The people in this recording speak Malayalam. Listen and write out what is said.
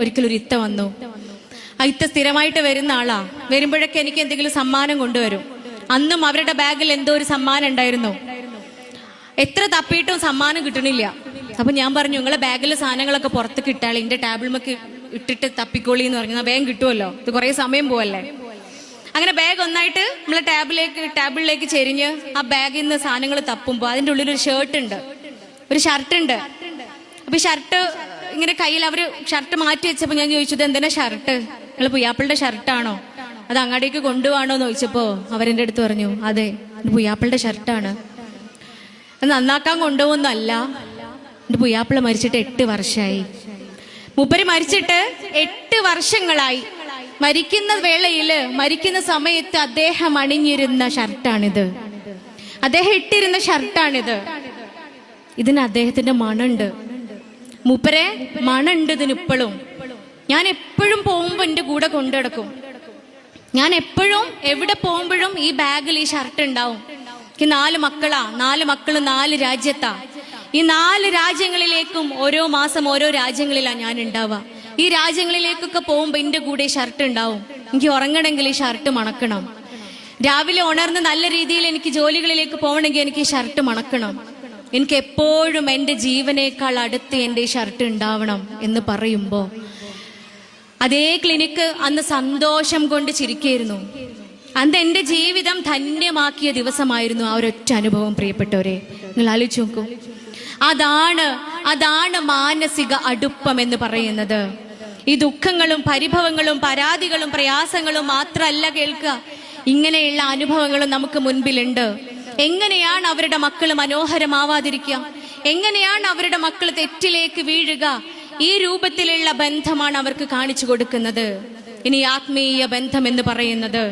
ഒരിക്കലൊരു ഇത്ത വന്നു. ആ ഇത്ത സ്ഥിരമായിട്ട് വരുന്ന ആളാ. വരുമ്പോഴൊക്കെ എനിക്ക് എന്തെങ്കിലും സമ്മാനം കൊണ്ടുവരും. അന്നും അവരുടെ ബാഗിൽ എന്തോ ഒരു സമ്മാനം ഉണ്ടായിരുന്നു. എത്ര തപ്പിയിട്ടും സമ്മാനം കിട്ടണില്ല. അപ്പൊ ഞാൻ പറഞ്ഞു, നിങ്ങളെ ബാഗിലെ സാധനങ്ങളൊക്കെ പുറത്തേക്ക് ഇട്ടാളി, എന്റെ ടേബിളിമൊക്കെ ഇട്ടിട്ട് തപ്പിക്കോളി എന്ന് പറഞ്ഞു. വേഗം കിട്ടുമല്ലോ, ഇത് കുറെ സമയം പോവല്ലേ. അങ്ങനെ ബാഗ് ഒന്നായിട്ട് നമ്മളെ ടേബിളിലേക്ക് ചെരിഞ്ഞ് ആ ബാഗിൽ നിന്ന് സാധനങ്ങൾ തപ്പുമ്പോൾ അതിൻ്റെ ഉള്ളിൽ ഒരു ഷർട്ട് ഉണ്ട്. അപ്പൊ ഷർട്ട് ഇങ്ങനെ കയ്യിൽ അവര് ഷർട്ട് മാറ്റി വെച്ചപ്പോ ഞാൻ ചോദിച്ചത്, എന്തിനാ ഷർട്ട്? നിങ്ങൾ പുയ്യാപ്പിളുടെ ഷർട്ടാണോ, അത് അങ്ങാടേക്ക് കൊണ്ടുപോകണോ എന്ന് ചോദിച്ചപ്പോ അവരെന്റെ അടുത്ത് പറഞ്ഞു, അതെ എന്റെ പുയ്യാപ്പിളുടെ ഷർട്ടാണ്. അത് നന്നാക്കാൻ കൊണ്ടുപോകുന്നല്ല. എന്റെ പുയ്യാപ്പിള മരിച്ചിട്ട് 8 വർഷമായി. മൂപ്പര് മരിച്ചിട്ട് 8 വർഷങ്ങളായി. മരിക്കുന്ന വേളയില്, മരിക്കുന്ന സമയത്ത് അദ്ദേഹം അണിഞ്ഞിരുന്ന ഷർട്ടാണിത്, അദ്ദേഹം ഇട്ടിരുന്ന ഷർട്ടാണിത്. ഇതിന് അദ്ദേഹത്തിന്റെ മണുണ്ട്. മൂപ്പരെ മണുണ്ട് ഇതിനിപ്പോഴും. ഞാൻ എപ്പോഴും പോകുമ്പോ എന്റെ കൂടെ കൊണ്ടു നടക്കും. ഞാൻ എപ്പോഴും എവിടെ പോകുമ്പോഴും ഈ ബാഗിൽ ഈ ഷർട്ട് ഉണ്ടാവും. എനിക്ക് 4 മക്കളാ. 4 മക്കളും 4 രാജ്യത്താ. ഈ 4 രാജ്യങ്ങളിലേക്കും ഓരോ മാസം ഓരോ രാജ്യങ്ങളിലാ ഞാൻ ഉണ്ടാവുക. ഈ രാജ്യങ്ങളിലേക്കൊക്കെ പോകുമ്പോ എന്റെ കൂടെ ഈ ഷർട്ട് ഉണ്ടാവും. എനിക്ക് ഉറങ്ങണമെങ്കിൽ ഈ ഷർട്ട് മണക്കണം. രാവിലെ ഉണർന്ന് നല്ല രീതിയിൽ എനിക്ക് ജോലികളിലേക്ക് പോകണമെങ്കിൽ എനിക്ക് ഈ ഷർട്ട് മണക്കണം. എനിക്ക് എപ്പോഴും എൻ്റെ ജീവനേക്കാൾ അടുത്ത് എൻ്റെ ഈ ഷർട്ട് ഉണ്ടാവണം എന്ന് പറയുമ്പോ അതേ ക്ലിനിക്ക് അന്ന് സന്തോഷം കൊണ്ട് ചിരിക്കായിരുന്നു. അന്ന് എൻ്റെ ജീവിതം ധന്യമാക്കിയ ദിവസമായിരുന്നു ആ ഒരൊറ്റ അനുഭവം. പ്രിയപ്പെട്ടവരെ, നിങ്ങൾ ആലോചിച്ച് നോക്കൂ. അതാണ് മാനസിക അടുപ്പം എന്ന് പറയുന്നത്. ഈ ദുഃഖങ്ങളും പരിഭവങ്ങളും പരാതികളും പ്രയാസങ്ങളും മാത്രമല്ല കേൾക്കുക, ഇങ്ങനെയുള്ള അനുഭവങ്ങളും നമുക്ക് മുൻപിലുണ്ട്. എങ്ങനെയാണ് അവരുടെ മക്കൾ മനോഹരമാവാതിരിക്കുക? എങ്ങനെയാണ് അവരുടെ മക്കൾ തെറ്റിലേക്ക് വീഴുക? ഈ രൂപത്തിലുള്ള ബന്ധമാണ് അവർക്ക് കാണിച്ചു കൊടുക്കുന്നത്. ഇനി ആത്മീയ ബന്ധം എന്ന് പറയുന്നത്